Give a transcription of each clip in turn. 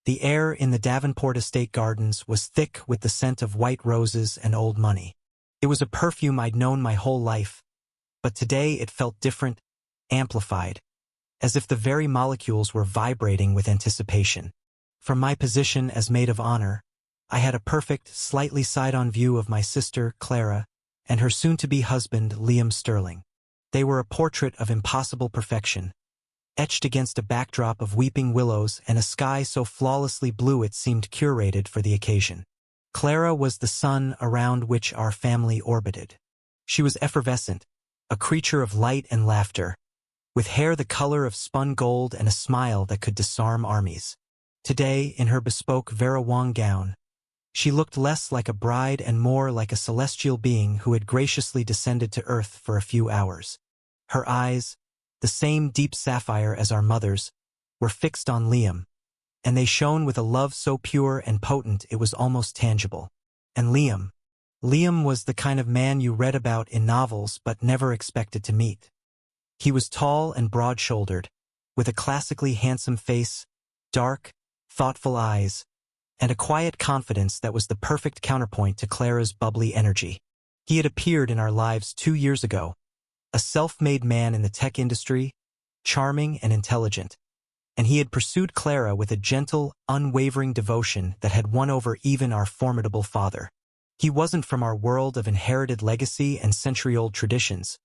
The air in the Davenport estate gardens was thick with the scent of white roses and old money. It was a perfume I'd known my whole life, but today it felt different, amplified, as if the very molecules were vibrating with anticipation. From my position as maid of honor, I had a perfect, slightly side-on view of my sister, Clara, and her soon-to-be husband, Liam Sterling. They were a portrait of impossible perfection, etched against a backdrop of weeping willows and a sky so flawlessly blue it seemed curated for the occasion. Clara was the sun around which our family orbited. She was effervescent, a creature of light and laughter, with hair the color of spun gold and a smile that could disarm armies. Today, in her bespoke Vera Wang gown, she looked less like a bride and more like a celestial being who had graciously descended to earth for a few hours. Her eyes, the same deep sapphire as our mother's, were fixed on Liam, and they shone with a love so pure and potent it was almost tangible. And Liam was the kind of man you read about in novels but never expected to meet. He was tall and broad-shouldered, with a classically handsome face, dark, thoughtful eyes, and a quiet confidence that was the perfect counterpoint to Clara's bubbly energy. He had appeared in our lives 2 years ago, a self-made man in the tech industry, charming and intelligent, and he had pursued Clara with a gentle, unwavering devotion that had won over even our formidable father. He wasn't from our world of inherited legacy and century-old traditions,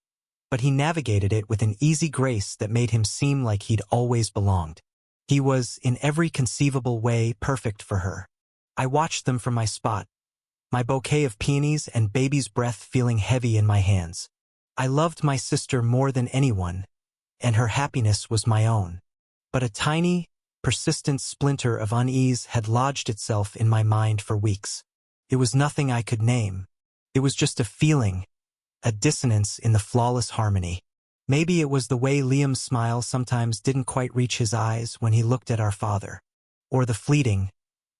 but he navigated it with an easy grace that made him seem like he'd always belonged. He was, in every conceivable way, perfect for her. I watched them from my spot, my bouquet of peonies and baby's breath feeling heavy in my hands. I loved my sister more than anyone, and her happiness was my own. But a tiny, persistent splinter of unease had lodged itself in my mind for weeks. It was nothing I could name. It was just a feeling, a dissonance in the flawless harmony. Maybe it was the way Liam's smile sometimes didn't quite reach his eyes when he looked at our father, or the fleeting,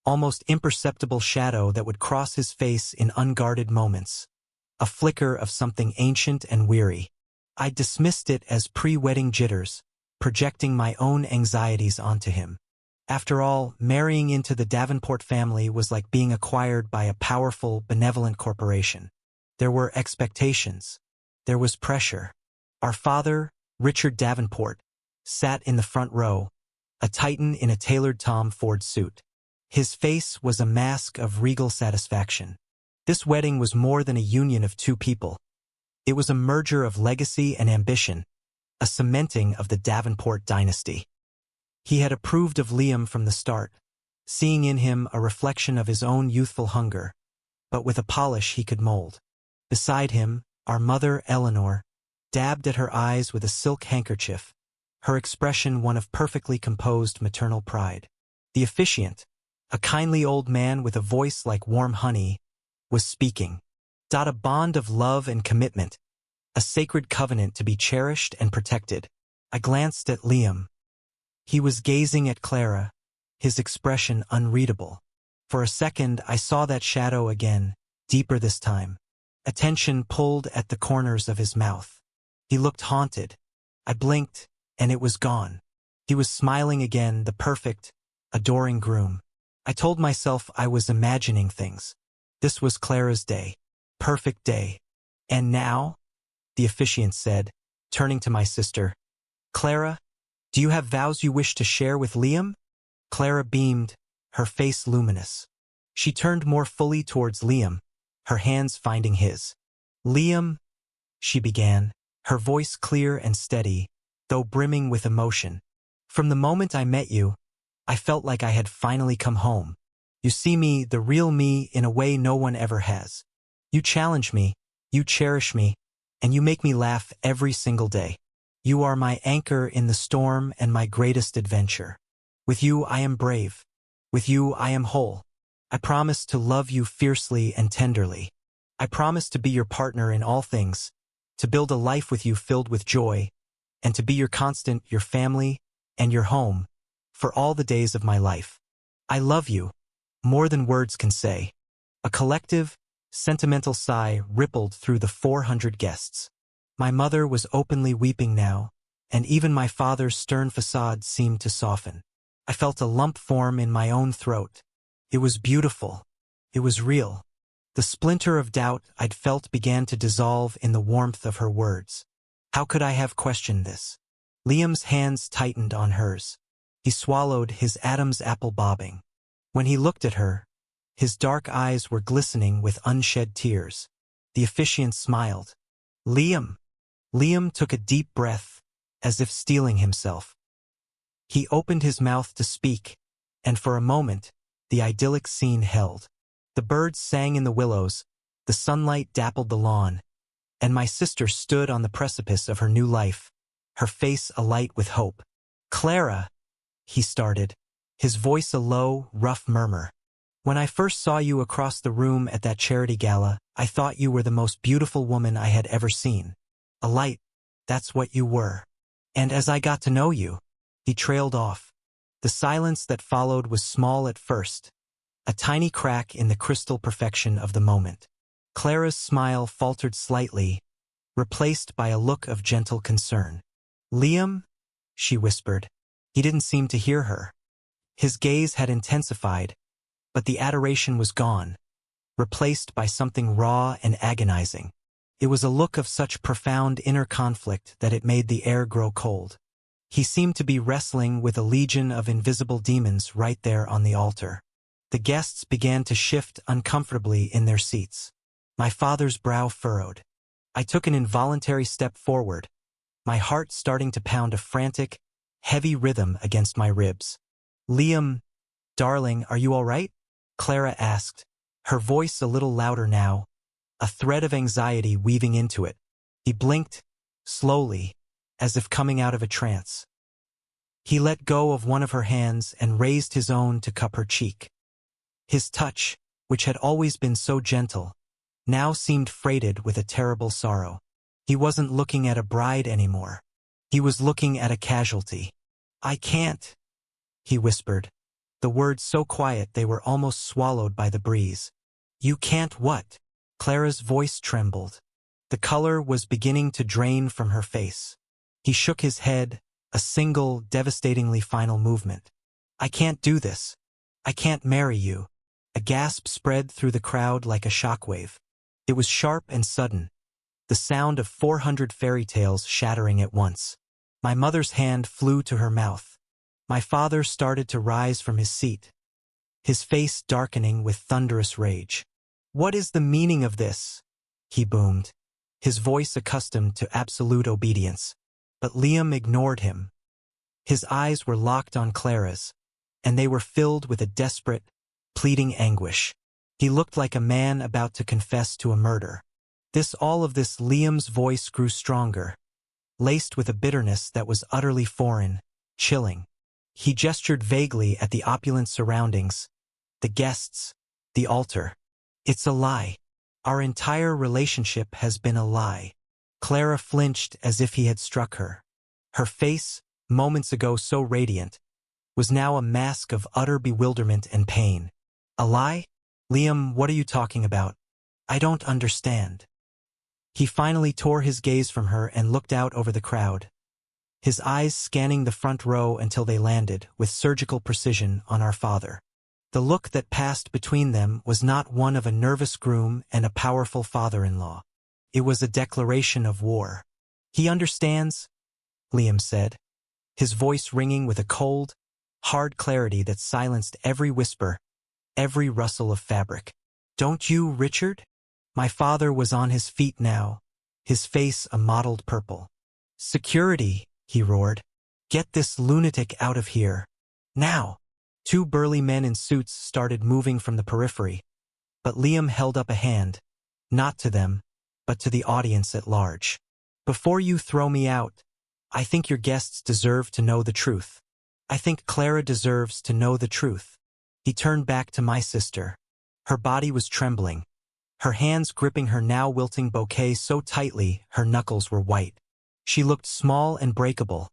almost imperceptible shadow that would cross his face in unguarded moments, a flicker of something ancient and weary. I dismissed it as pre-wedding jitters, projecting my own anxieties onto him. After all, marrying into the Davenport family was like being acquired by a powerful, benevolent corporation. There were expectations. There was pressure. Our father, Richard Davenport, sat in the front row, a titan in a tailored Tom Ford suit. His face was a mask of regal satisfaction. This wedding was more than a union of two people. It was a merger of legacy and ambition, a cementing of the Davenport dynasty. He had approved of Liam from the start, seeing in him a reflection of his own youthful hunger, but with a polish he could mold. Beside him, our mother, Eleanor, dabbed at her eyes with a silk handkerchief, her expression one of perfectly composed maternal pride. The officiant, a kindly old man with a voice like warm honey, was speaking. A bond of love and commitment, a sacred covenant to be cherished and protected. I glanced at Liam. He was gazing at Clara, his expression unreadable. For a second, I saw that shadow again, deeper this time. Attention pulled at the corners of his mouth. He looked haunted. I blinked, and it was gone. He was smiling again, the perfect, adoring groom. I told myself I was imagining things. This was Clara's day. Perfect day. And now? The officiant said, turning to my sister. Clara, do you have vows you wish to share with Liam? Clara beamed, her face luminous. She turned more fully towards Liam, her hands finding his. Liam, she began, her voice clear and steady, though brimming with emotion. From the moment I met you, I felt like I had finally come home. You see me, the real me, in a way no one ever has. You challenge me, you cherish me, and you make me laugh every single day. You are my anchor in the storm and my greatest adventure. With you I am brave. With you I am whole. I promise to love you fiercely and tenderly. I promise to be your partner in all things, to build a life with you filled with joy, and to be your constant, your family, and your home, for all the days of my life. I love you, more than words can say. A collective, sentimental sigh rippled through the 400 guests. My mother was openly weeping now, and even my father's stern facade seemed to soften. I felt a lump form in my own throat. It was beautiful. It was real. The splinter of doubt I'd felt began to dissolve in the warmth of her words. How could I have questioned this? Liam's hands tightened on hers. He swallowed, his Adam's apple bobbing. When he looked at her, his dark eyes were glistening with unshed tears. The officiant smiled. Liam. Liam took a deep breath, as if steeling himself. He opened his mouth to speak, and for a moment, the idyllic scene held. The birds sang in the willows, the sunlight dappled the lawn, and my sister stood on the precipice of her new life, her face alight with hope. Clara, he started, his voice a low, rough murmur. When I first saw you across the room at that charity gala, I thought you were the most beautiful woman I had ever seen. A light, that's what you were. And as I got to know you, he trailed off. The silence that followed was small at first, a tiny crack in the crystal perfection of the moment. Clara's smile faltered slightly, replaced by a look of gentle concern. Liam, she whispered. He didn't seem to hear her. His gaze had intensified, but the adoration was gone, replaced by something raw and agonizing. It was a look of such profound inner conflict that it made the air grow cold. He seemed to be wrestling with a legion of invisible demons right there on the altar. The guests began to shift uncomfortably in their seats. My father's brow furrowed. I took an involuntary step forward, my heart starting to pound a frantic, heavy rhythm against my ribs. Liam, darling, are you all right? Clara asked, her voice a little louder now, a thread of anxiety weaving into it. He blinked, slowly, as if coming out of a trance. He let go of one of her hands and raised his own to cup her cheek. His touch, which had always been so gentle, now seemed freighted with a terrible sorrow. He wasn't looking at a bride anymore. He was looking at a casualty. I can't, he whispered, the words so quiet they were almost swallowed by the breeze. You can't what? Clara's voice trembled. The color was beginning to drain from her face. He shook his head, a single, devastatingly final movement. I can't do this. I can't marry you. A gasp spread through the crowd like a shockwave. It was sharp and sudden, the sound of 400 fairy tales shattering at once. My mother's hand flew to her mouth. My father started to rise from his seat, his face darkening with thunderous rage. What is the meaning of this? He boomed, his voice accustomed to absolute obedience. But Liam ignored him. His eyes were locked on Clara's, and they were filled with a desperate, pleading anguish. He looked like a man about to confess to a murder. All of this, Liam's voice grew stronger, laced with a bitterness that was utterly foreign, chilling. He gestured vaguely at the opulent surroundings, the guests, the altar. It's a lie. Our entire relationship has been a lie. Clara flinched as if he had struck her. Her face, moments ago so radiant, was now a mask of utter bewilderment and pain. A lie? Liam, what are you talking about? I don't understand. He finally tore his gaze from her and looked out over the crowd, his eyes scanning the front row until they landed, with surgical precision, on our father. The look that passed between them was not one of a nervous groom and a powerful father-in-law. It was a declaration of war. He understands, Liam said, his voice ringing with a cold, hard clarity that silenced every whisper, every rustle of fabric. Don't you, Richard? My father was on his feet now, his face a mottled purple. Security, he roared. Get this lunatic out of here. Now. 2 burly men in suits started moving from the periphery, but Liam held up a hand, not to them, but to the audience at large. Before you throw me out, I think your guests deserve to know the truth. I think Clara deserves to know the truth. He turned back to my sister. Her body was trembling, her hands gripping her now wilting bouquet so tightly her knuckles were white. She looked small and breakable,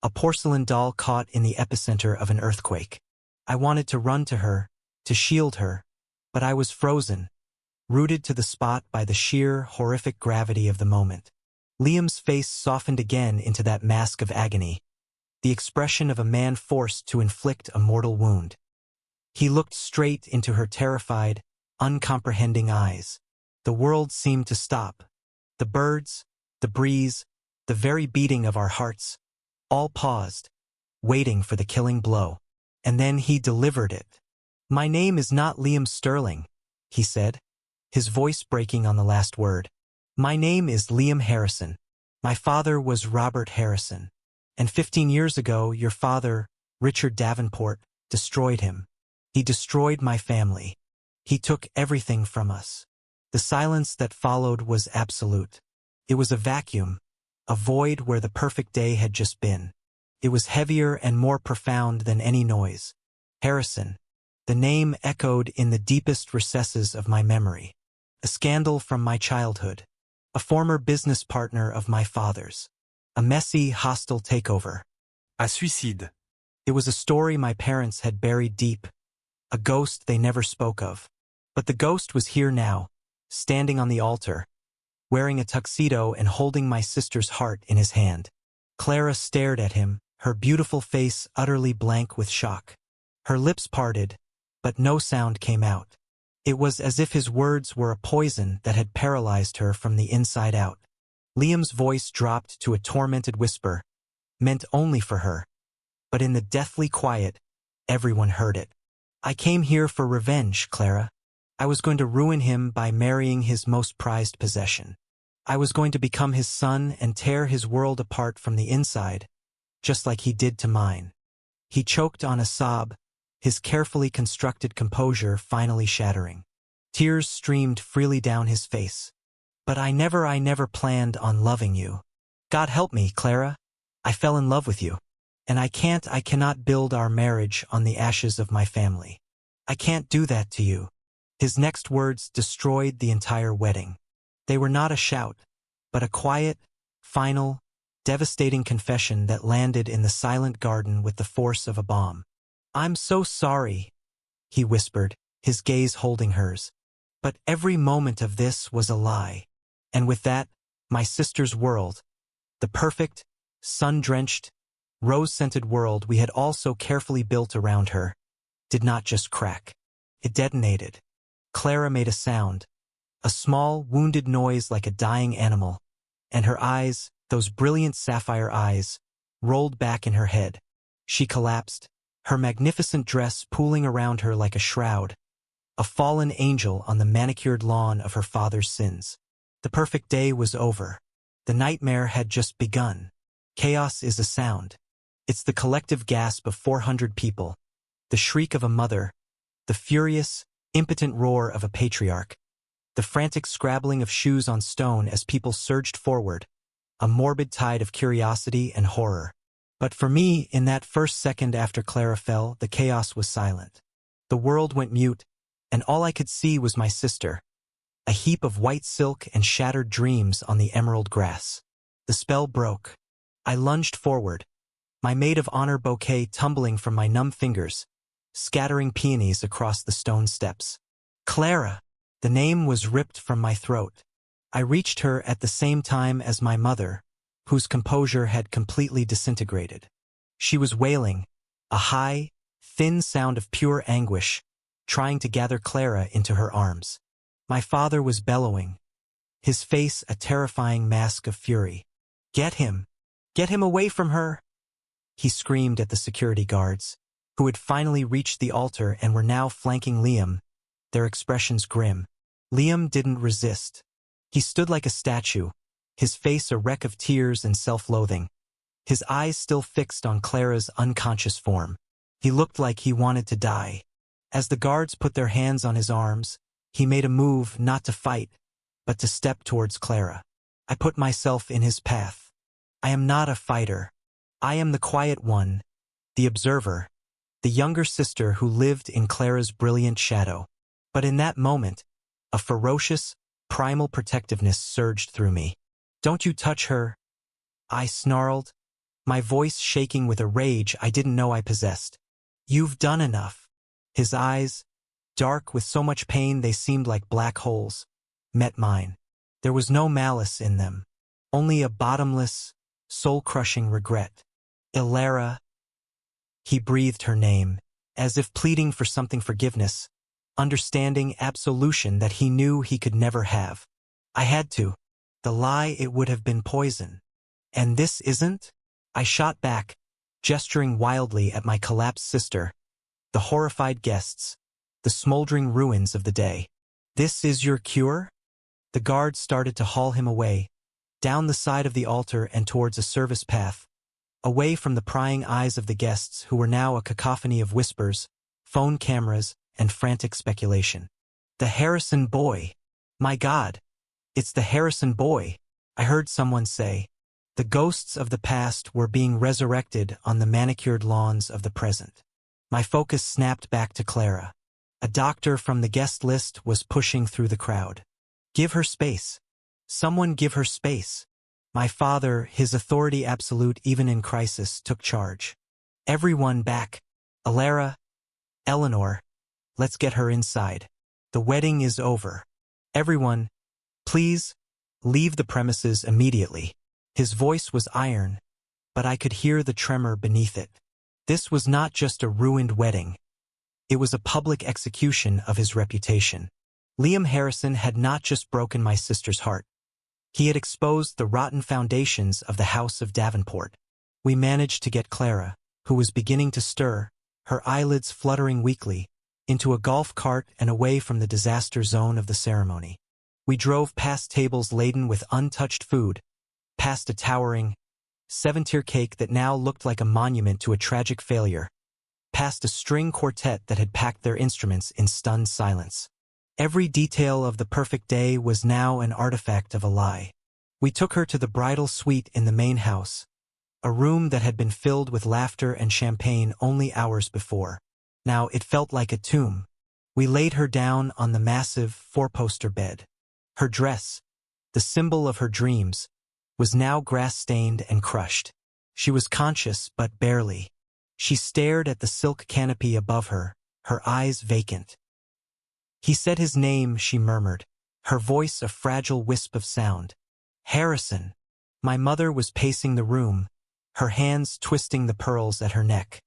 a porcelain doll caught in the epicenter of an earthquake. I wanted to run to her, to shield her, but I was frozen, rooted to the spot by the sheer, horrific gravity of the moment. Liam's face softened again into that mask of agony. the expression of a man forced to inflict a mortal wound. He looked straight into her terrified, uncomprehending eyes. The world seemed to stop. The birds, the breeze, the very beating of our hearts, all paused, waiting for the killing blow. And then he delivered it. "My name is not Liam Sterling," he said, his voice breaking on the last word. "My name is Liam Harrison. My father was Robert Harrison. And 15 years ago, your father, Richard Davenport, destroyed him. He destroyed my family. He took everything from us." The silence that followed was absolute. It was a vacuum, a void where the perfect day had just been. It was heavier and more profound than any noise. Harrison. The name echoed in the deepest recesses of my memory. A scandal from my childhood. A former business partner of my father's. A messy, hostile takeover. À suicide. It was a story my parents had buried deep. A ghost they never spoke of. But the ghost was here now, standing on the altar, wearing a tuxedo and holding my sister's heart in his hand. Clara stared at him, her beautiful face utterly blank with shock. Her lips parted, but no sound came out. It was as if his words were a poison that had paralyzed her from the inside out. Liam's voice dropped to a tormented whisper, meant only for her. But in the deathly quiet, everyone heard it. "I came here for revenge, Clara. I was going to ruin him by marrying his most prized possession. I was going to become his son and tear his world apart from the inside, just like he did to mine." He choked on a sob, his carefully constructed composure finally shattering. Tears streamed freely down his face. "But I never planned on loving you. God help me, Clara. I fell in love with you. And I cannot build our marriage on the ashes of my family. I can't do that to you." His next words destroyed the entire wedding. They were not a shout, but a quiet, final, devastating confession that landed in the silent garden with the force of a bomb. "I'm so sorry," he whispered, his gaze holding hers. "But every moment of this was a lie." And with that, my sister's world, the perfect, sun-drenched, rose-scented world we had all so carefully built around her, did not just crack. It detonated. Clara made a sound, a small, wounded noise like a dying animal, and her eyes, those brilliant sapphire eyes, rolled back in her head. She collapsed, her magnificent dress pooling around her like a shroud, a fallen angel on the manicured lawn of her father's sins. The perfect day was over. The nightmare had just begun. Chaos is a sound. It's the collective gasp of 400 people, the shriek of a mother, the furious, impotent roar of a patriarch, the frantic scrabbling of shoes on stone as people surged forward, a morbid tide of curiosity and horror. But for me, in that first second after Clara fell, the chaos was silent. The world went mute, and all I could see was my sister, a heap of white silk and shattered dreams on the emerald grass. The spell broke. I lunged forward, my maid of honor bouquet tumbling from my numb fingers, scattering peonies across the stone steps. Clara! The name was ripped from my throat. I reached her at the same time as my mother, whose composure had completely disintegrated. She was wailing, a high, thin sound of pure anguish, trying to gather Clara into her arms. My father was bellowing, his face a terrifying mask of fury. "Get him! Get him away from her!" He screamed at the security guards, who had finally reached the altar and were now flanking Liam, their expressions grim. Liam didn't resist. He stood like a statue, his face a wreck of tears and self-loathing, his eyes still fixed on Clara's unconscious form. He looked like he wanted to die. As the guards put their hands on his arms, he made a move not to fight, but to step towards Clara. I put myself in his path. I am not a fighter. I am the quiet one, the observer, the younger sister who lived in Clara's brilliant shadow. But in that moment, a ferocious, primal protectiveness surged through me. "Don't you touch her," I snarled, my voice shaking with a rage I didn't know I possessed. "You've done enough." His eyes, dark with so much pain they seemed like black holes, met mine. There was no malice in them, only a bottomless, soul-crushing regret. Ilara. He breathed her name, as if pleading for something forgiveness, understanding absolution that he knew he could never have. I had to. The lie, it would have been poison. And this isn't? I shot back, gesturing wildly at my collapsed sister, the horrified guests, the smoldering ruins of the day. This is your cure? The guard started to haul him away, down the side of the altar and towards a service path, away from the prying eyes of the guests who were now a cacophony of whispers, phone cameras, and frantic speculation. The Harrison boy. My God. It's the Harrison boy, I heard someone say. The ghosts of the past were being resurrected on the manicured lawns of the present. My focus snapped back to Clara. A doctor from the guest list was pushing through the crowd. Give her space. Someone give her space. My father, his authority absolute even in crisis, took charge. Everyone back. Ilara, Eleanor, let's get her inside. The wedding is over. Everyone, please, leave the premises immediately. His voice was iron, but I could hear the tremor beneath it. This was not just a ruined wedding. It was a public execution of his reputation. Liam Harrison had not just broken my sister's heart. He had exposed the rotten foundations of the House of Davenport. We managed to get Clara, who was beginning to stir, her eyelids fluttering weakly, into a golf cart and away from the disaster zone of the ceremony. We drove past tables laden with untouched food, past a towering, seven-tier cake that now looked like a monument to a tragic failure, past a string quartet that had packed their instruments in stunned silence. Every detail of the perfect day was now an artifact of a lie. We took her to the bridal suite in the main house, a room that had been filled with laughter and champagne only hours before. Now it felt like a tomb. We laid her down on the massive four-poster bed. Her dress, the symbol of her dreams, was now grass-stained and crushed. She was conscious, but barely. She stared at the silk canopy above her, her eyes vacant. He said his name, she murmured, her voice a fragile wisp of sound. Harrison. My mother was pacing the room, her hands twisting the pearls at her neck.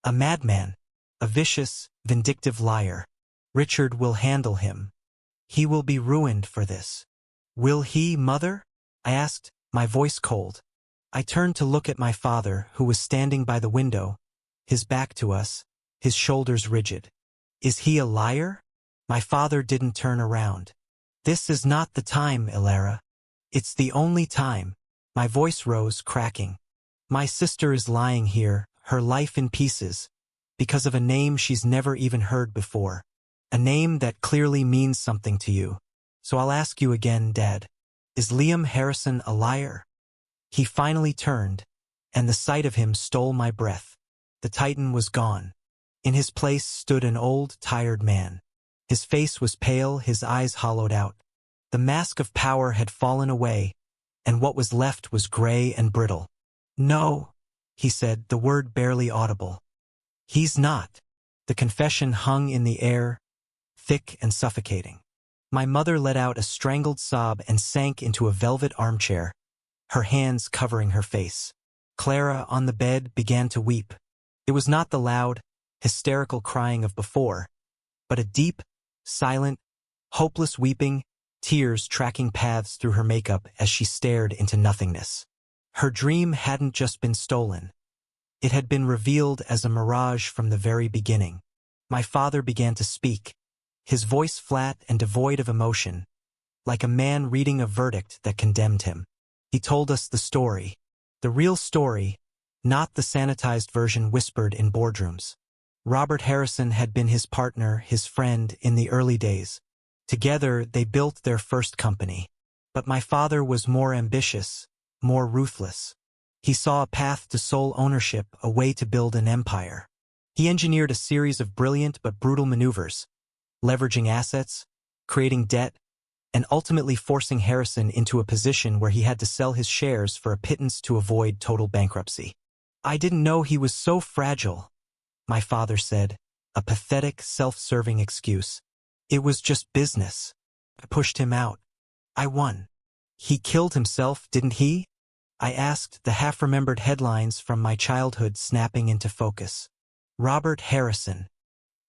A madman. A vicious, vindictive liar. Richard will handle him. He will be ruined for this. Will he, mother? I asked, my voice cold. I turned to look at my father, who was standing by the window, his back to us, his shoulders rigid. Is he a liar? My father didn't turn around. This is not the time, Ilara. It's the only time. My voice rose, cracking. My sister is lying here, her life in pieces, because of a name she's never even heard before. A name that clearly means something to you. So I'll ask you again, Dad. Is Liam Harrison a liar? He finally turned, and the sight of him stole my breath. The Titan was gone. In his place stood an old, tired man. His face was pale, his eyes hollowed out. The mask of power had fallen away, and what was left was gray and brittle. No, he said, the word barely audible. He's not. The confession hung in the air, thick and suffocating. My mother let out a strangled sob and sank into a velvet armchair, her hands covering her face. Clara, on the bed, began to weep. It was not the loud, hysterical crying of before, but a deep, silent, hopeless weeping, tears tracking paths through her makeup as she stared into nothingness. Her dream hadn't just been stolen. It had been revealed as a mirage from the very beginning. My father began to speak, his voice flat and devoid of emotion, like a man reading a verdict that condemned him. He told us the story, the real story, not the sanitized version whispered in boardrooms. Robert Harrison had been his partner, his friend, in the early days. Together, they built their first company. But my father was more ambitious, more ruthless. He saw a path to sole ownership, a way to build an empire. He engineered a series of brilliant but brutal maneuvers, leveraging assets, creating debt, and ultimately forcing Harrison into a position where he had to sell his shares for a pittance to avoid total bankruptcy. I didn't know he was so fragile, my father said, a pathetic, self-serving excuse. It was just business. I pushed him out. I won. He killed himself, didn't he? I asked, the half-remembered headlines from my childhood snapping into focus. Robert Harrison.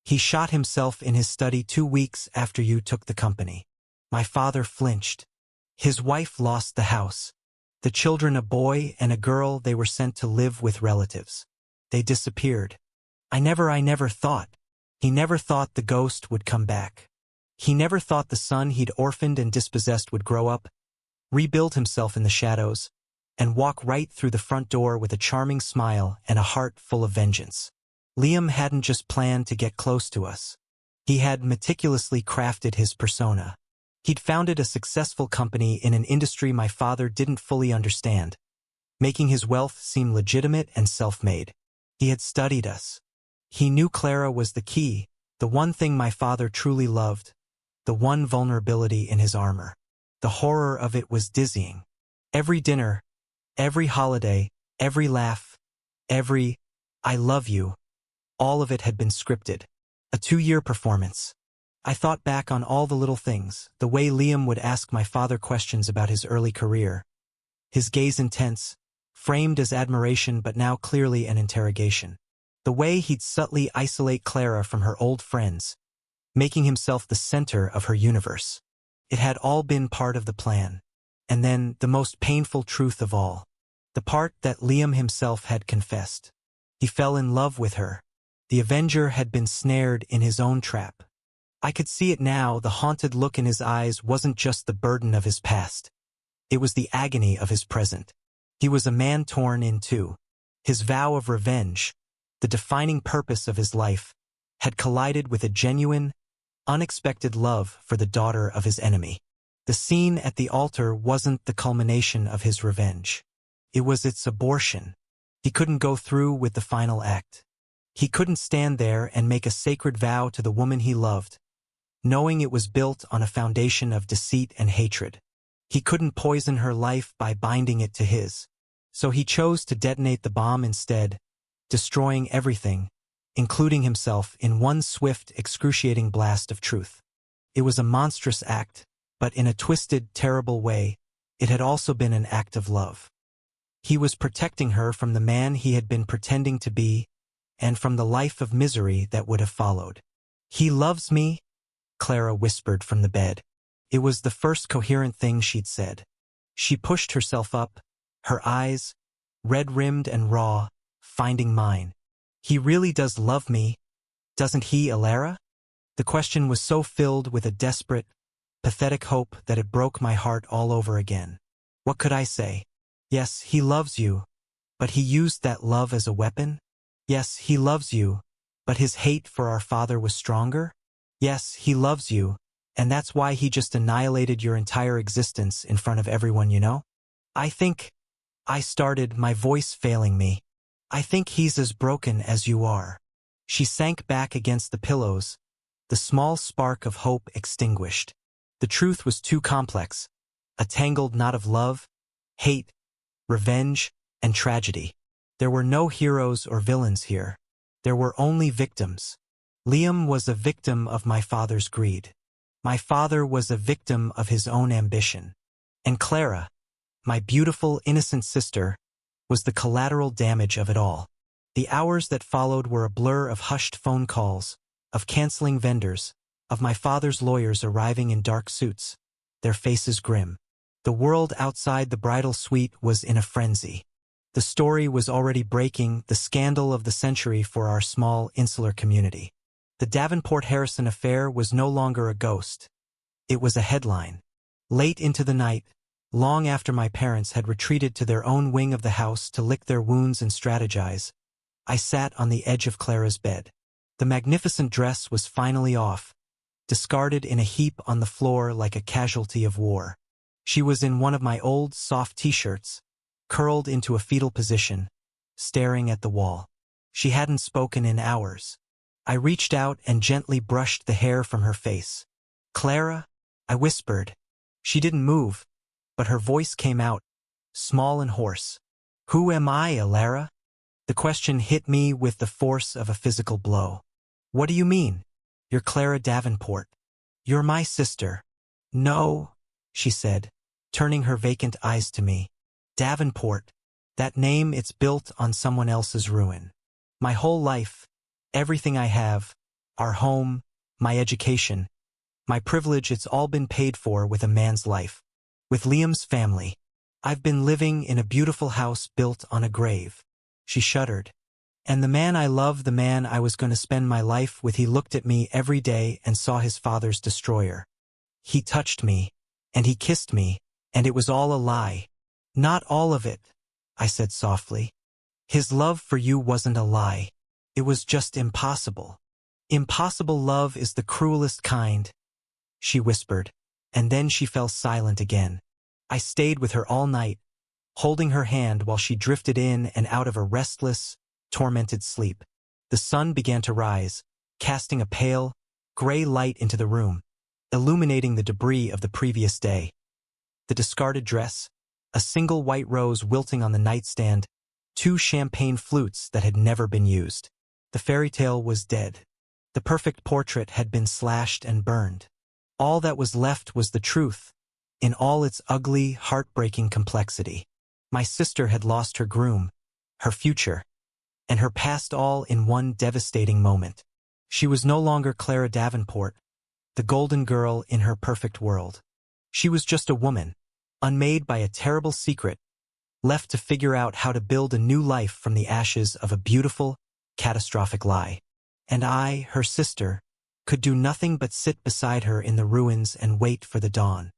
He shot himself in his study 2 weeks after you took the company. My father flinched. His wife lost the house. The children, a boy and a girl, they were sent to live with relatives. They disappeared. I never thought. He never thought the ghost would come back. He never thought the son he'd orphaned and dispossessed would grow up, rebuild himself in the shadows, and walk right through the front door with a charming smile and a heart full of vengeance. Liam hadn't just planned to get close to us. He had meticulously crafted his persona. He'd founded a successful company in an industry my father didn't fully understand, making his wealth seem legitimate and self-made. He had studied us. He knew Clara was the key, the one thing my father truly loved, the one vulnerability in his armor. The horror of it was dizzying. Every dinner, every holiday, every laugh, every "I love you," all of it had been scripted. A 2-year performance. I thought back on all the little things, the way Liam would ask my father questions about his early career. His gaze intense, framed as admiration but now clearly an interrogation. The way he'd subtly isolate Clara from her old friends, making himself the center of her universe. It had all been part of the plan. And then, the most painful truth of all. The part that Liam himself had confessed. He fell in love with her. The Avenger had been snared in his own trap. I could see it now. The haunted look in his eyes wasn't just the burden of his past. It was the agony of his present. He was a man torn in two. His vow of revenge, the defining purpose of his life, had collided with a genuine, unexpected love for the daughter of his enemy. The scene at the altar wasn't the culmination of his revenge. It was its abortion. He couldn't go through with the final act. He couldn't stand there and make a sacred vow to the woman he loved, knowing it was built on a foundation of deceit and hatred. He couldn't poison her life by binding it to his. So he chose to detonate the bomb instead, destroying everything, including himself, in one swift, excruciating blast of truth. It was a monstrous act, but in a twisted, terrible way, it had also been an act of love. He was protecting her from the man he had been pretending to be, and from the life of misery that would have followed. "He loves me," Clara whispered from the bed. It was the first coherent thing she'd said. She pushed herself up, her eyes, red-rimmed and raw, finding mine. "He really does love me, doesn't he, Alara?" The question was so filled with a desperate, pathetic hope that it broke my heart all over again. What could I say? Yes, he loves you, but he used that love as a weapon? Yes, he loves you, but his hate for our father was stronger? Yes, he loves you, and that's why he just annihilated your entire existence in front of everyone you know? I started, my voice failing me. "I think he's as broken as you are." She sank back against the pillows, the small spark of hope extinguished. The truth was too complex, a tangled knot of love, hate, revenge, and tragedy. There were no heroes or villains here. There were only victims. Liam was a victim of my father's greed. My father was a victim of his own ambition. And Clara, my beautiful, innocent sister, was the collateral damage of it all. The hours that followed were a blur of hushed phone calls, of canceling vendors, of my father's lawyers arriving in dark suits, their faces grim. The world outside the bridal suite was in a frenzy. The story was already breaking, the scandal of the century for our small, insular community. The Davenport-Harrison affair was no longer a ghost. It was a headline. Late into the night, long after my parents had retreated to their own wing of the house to lick their wounds and strategize, I sat on the edge of Clara's bed. The magnificent dress was finally off, discarded in a heap on the floor like a casualty of war. She was in one of my old, soft t-shirts, curled into a fetal position, staring at the wall. She hadn't spoken in hours. I reached out and gently brushed the hair from her face. "Clara?" I whispered. She didn't move, but her voice came out, small and hoarse. "Who am I, Alara?" The question hit me with the force of a physical blow. "What do you mean? You're Clara Davenport. You're my sister." "No," she said, turning her vacant eyes to me. Davenport. That name, it's built on someone else's ruin. My whole life, everything I have, our home, my education, my privilege, it's all been paid for with a man's life. With Liam's family. I've been living in a beautiful house built on a grave. She shuddered. And the man I love, the man I was going to spend my life with, he looked at me every day and saw his father's destroyer. He touched me, and he kissed me, and it was all a lie. Not all of it, I said softly. His love for you wasn't a lie. It was just impossible. Impossible love is the cruelest kind, she whispered, and then she fell silent again. I stayed with her all night, holding her hand while she drifted in and out of a restless, tormented sleep. The sun began to rise, casting a pale, gray light into the room, illuminating the debris of the previous day. The discarded dress, a single white rose wilting on the nightstand, 2 champagne flutes that had never been used. The fairy tale was dead. The perfect portrait had been slashed and burned. All that was left was the truth, in all its ugly, heartbreaking complexity. My sister had lost her groom, her future, and her past all in one devastating moment. She was no longer Clara Davenport, the golden girl in her perfect world. She was just a woman, unmade by a terrible secret, left to figure out how to build a new life from the ashes of a beautiful, catastrophic lie. And I, her sister, could do nothing but sit beside her in the ruins and wait for the dawn.